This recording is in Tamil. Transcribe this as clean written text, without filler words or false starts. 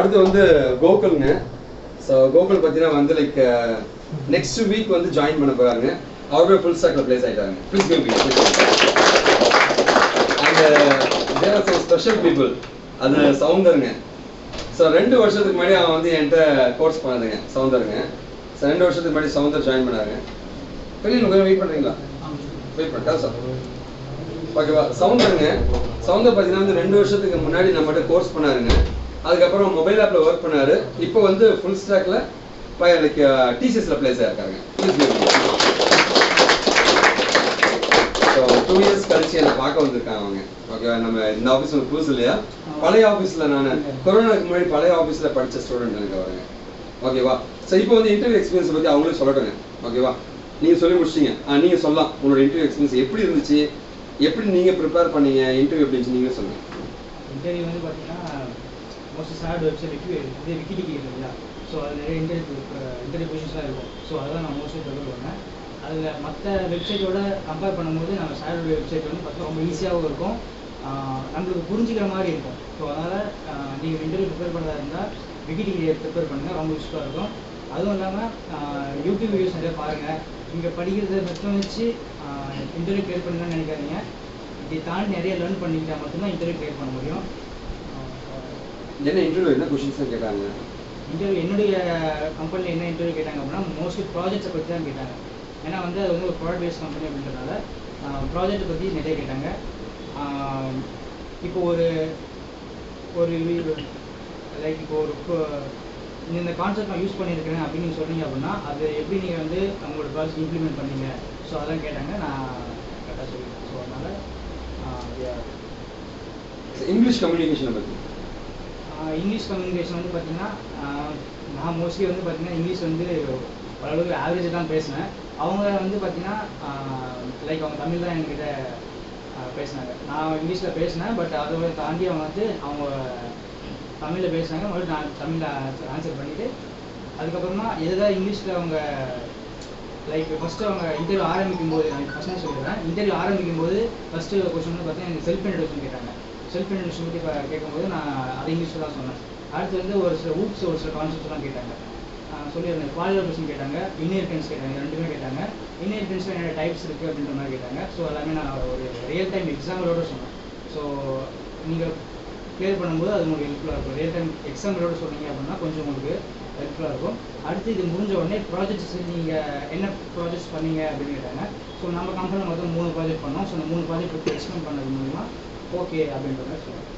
அடுத்து வந்து கோகுல்ங்க. ஸோ கோகுல் பார்த்தீங்கன்னா வந்து லைக் நெக்ஸ்ட் வீக் வந்து ஜாயின் பண்ண போறாங்க. அவரோட ஃபுல் ஸ்டாக்ல பிளேஸ் ஆயிட்டாங்க. Please give me. And there are some special people. அது சவுந்தருங்க. ஸோ 2 வருஷத்துக்கு முன்னாடி அவன் வந்து என்கிட்ட கோர்ஸ் பண்ணதுங்க சவுந்தருங்க. ஸோ 2 வருஷத்துக்கு முன்னாடி சவுந்தர் ஜாயின் பண்ணாங்க. வெளியில் கொஞ்சம் வெயிட் பண்ணுறீங்களா? வெயிட் பண்ணுறா சார். ஓகேவா? சவுந்தருங்க. சவுந்தர் பார்த்தீங்கன்னா வந்து 2 வருஷத்துக்கு முன்னாடி நம்மகிட்ட கோர்ஸ் பண்ணாருங்க. அதுக்கப்புறம் மொபைல் ஆப்பில் ஒர்க் பண்ணாரு. இப்போ வந்து ஃபுல் ஸ்டாக்ல லைக் டிசிஎஸ்ல பிளேஸ் ஆயிருக்காங்க. ஸோ 2 இயர்ஸ் கழிச்சு என்னை பார்க்க வந்திருக்காங்க அவங்க. ஓகேவா? நம்ம இந்த ஆஃபீஸ் ஒரு புதுசு இல்லையா? பழைய ஆஃபீஸில் நான் கொரோனாக்கு முன்னாடி பழைய ஆஃபீஸில் படித்த ஸ்டூடெண்ட் எனக்கு அவருங்க. ஓகேவா? ஸோ இப்போ வந்து இன்டர்வியூ எக்ஸ்பீரியன்ஸ் பற்றி அவங்களே சொல்லட்டுங்க. ஓகேவா? நீங்கள் சொல்லி முடிச்சிட்டீங்க. நீங்கள் சொல்லலாம் உங்களோட இன்டர்வியூ எக்ஸ்பீரியன்ஸ் எப்படி இருந்துச்சு, எப்படி நீங்கள் ப்ரிப்பேர் பண்ணீங்க, இன்டர்வியூ எப்படி இருந்துச்சு நீங்கள் சொல்லுங்கள். இன்டர்வியூ வந்து பார்த்தீங்கன்னா மோஸ்ட்லி சார்ட் வெப்சைட் விக்கிடிக்கு இல்லைங்களா? ஸோ அது நிறைய இன்டர்வியூ பொசிஷன்ஸ்லாம் இருக்கும். ஸோ அதெல்லாம் நான் மோஸ்ட்லி ப்ரிப்பேர் பண்ணேன். அதில் மற்ற வெப்சைட்டோட கம்பேர் பண்ணும்போது நம்ம சாரோட வெப்சைட் வந்து பார்த்தா ரொம்ப ஈஸியாகவும் இருக்கும், நம்மளுக்கு புரிஞ்சுக்கிற மாதிரி இருக்கும். ஸோ அதனால் நீங்கள் இன்டர்வியூ ப்ரிப்பேர் பண்ணுறதா இருந்தால் விக்கிடிக்கு ப்ரிப்பேர் பண்ணுங்கள், ரொம்ப யூஸ்ஃபுல்லாக இருக்கும். அதுவும் இல்லாமல் யூடியூப் வீடியோஸ் நிறைய பாருங்கள். இங்கே படிக்கிறத மட்டும் வச்சு இன்டர்வியூ கிளியர் பண்ணணும்னு நினைக்காதீங்க. இதை தாண்டி நிறைய லேர்ன் பண்ணிக்கிட்டால் மட்டும்தான் இன்டர்வியூ கிளியர் பண்ண முடியும். என்ன இன்டர்வியூ என்ன கொஸ்டின்ஸ் கேட்டாங்க? இன்டர்வியூ என்னுடைய கம்பெனியில் என்ன இன்டர்வியூ கேட்டாங்க அப்படின்னா மோஸ்ட்லி ப்ராஜெக்ட்ஸை பற்றி தான் கேட்டாங்க. ஏன்னா வந்து அது வந்து ஒரு ப்ராடக்ட் பேஸ்ட் கம்பெனி அப்படின்றதுனால ப்ராஜெக்டை பற்றி நிறைய கேட்டாங்க. இப்போ ஒரு லைக் இப்போ இந்த கான்செப்ட் நான் யூஸ் பண்ணியிருக்கிறேன் அப்படின்னு நீங்கள் சொன்னீங்க அப்படின்னா அது எப்படி நீங்கள் வந்து உங்களோட ப்ராஜெக்ட் இம்ப்ளிமெண்ட் பண்ணீங்க, ஸோ அதெல்லாம் கேட்டாங்க. நான் கரெக்டாக சொல்லிட்டேன். ஸோ அதனால் இங்கிலீஷ் கம்யூனிகேஷனை பற்றி இங்கிலீஷ் கம்யூனிகேஷன் வந்து பார்த்தீங்கன்னா நான் மோஸ்ட்லி வந்து பார்த்தீங்கன்னா இங்கிலீஷ் வந்து ஓரளவுக்கு ஆவரேஜாக தான் பேசினேன். அவங்க வந்து பார்த்தீங்கன்னா லைக் அவங்க தமிழ் தான் என்கிட்ட பேசினாங்க. நான் இங்கிலீஷில் பேசினேன், பட் அதை தாண்டி அவங்க வந்து அவங்க தமிழில் பேசினாங்க. மறுபடியும் நான் தமிழில் ஆன்சர் பண்ணிவிட்டு அதுக்கப்புறமா எதாவது இங்கிலீஷில் அவங்க லைக் ஃபஸ்ட்டு அவங்க இன்டர்வியூ ஆரம்பிக்கும் போது நான் ஃபஸ்ட்டு சொல்லிடுறேன். இன்டர்வியூ ஆரம்பிக்கும் போது ஃபஸ்ட்டு கொஸ்டின் வந்து பார்த்தீங்கன்னா எனக்கு செல்ஃப் இன்ட்ரோடக்ஷன் கேட்டாங்க. செல்ஃப் இன்ட்ரோடக்ஷன் பற்றி கேட்கும்போது நான் அதை இங்கிலீஷில் தான் சொன்னேன். அடுத்து வந்து ஒரு சில ஒரு சில கான்செப்ட்ஸ்லாம் கேட்டாங்க. சொல்லியிருந்தேன். குவாலிஃபிகேஷன் கேட்டாங்க, இன்ஹெரிட்டன்ஸ் கேட்டாங்க. ரெண்டுமே கேட்டாங்க. இன்ஹெரிட்டன்ஸில் என்னென்ன டைப்ஸ் இருக்குது அப்படின்ற மாதிரி கேட்டாங்க. ஸோ எல்லாமே நான் ஒரு ரியல் டைம் எக்ஸாம்பிளோட சொன்னேன். ஸோ நீங்கள் கிளியர் பண்ணும்போது அது உங்களுக்கு ஹெல்ப்ஃபுல்லாக இருக்கும். ரியல் டைம் எக்ஸாம்பிளோட சொன்னீங்க அப்படின்னா கொஞ்சம் உங்களுக்கு ஹெல்ப்ஃபுல்லாக இருக்கும். அடுத்து இது முடிஞ்ச உடனே ப்ராஜெக்ட்ஸ் நீங்கள் என்ன ப்ராஜெக்ட்ஸ் பண்ணீங்க அப்படின்னு கேட்டாங்க. ஸோ நம்ம கம்பெனியில் மொத்தம் 3 ப்ராஜெக்ட் பண்ணோம். ஸோ அந்த 3 ப்ராஜெக்ட் எக்ஸ்பிளைன் பண்ணது மூலிமா ஓகே அப்படின்ற மாதிரி சொல்லுங்கள்.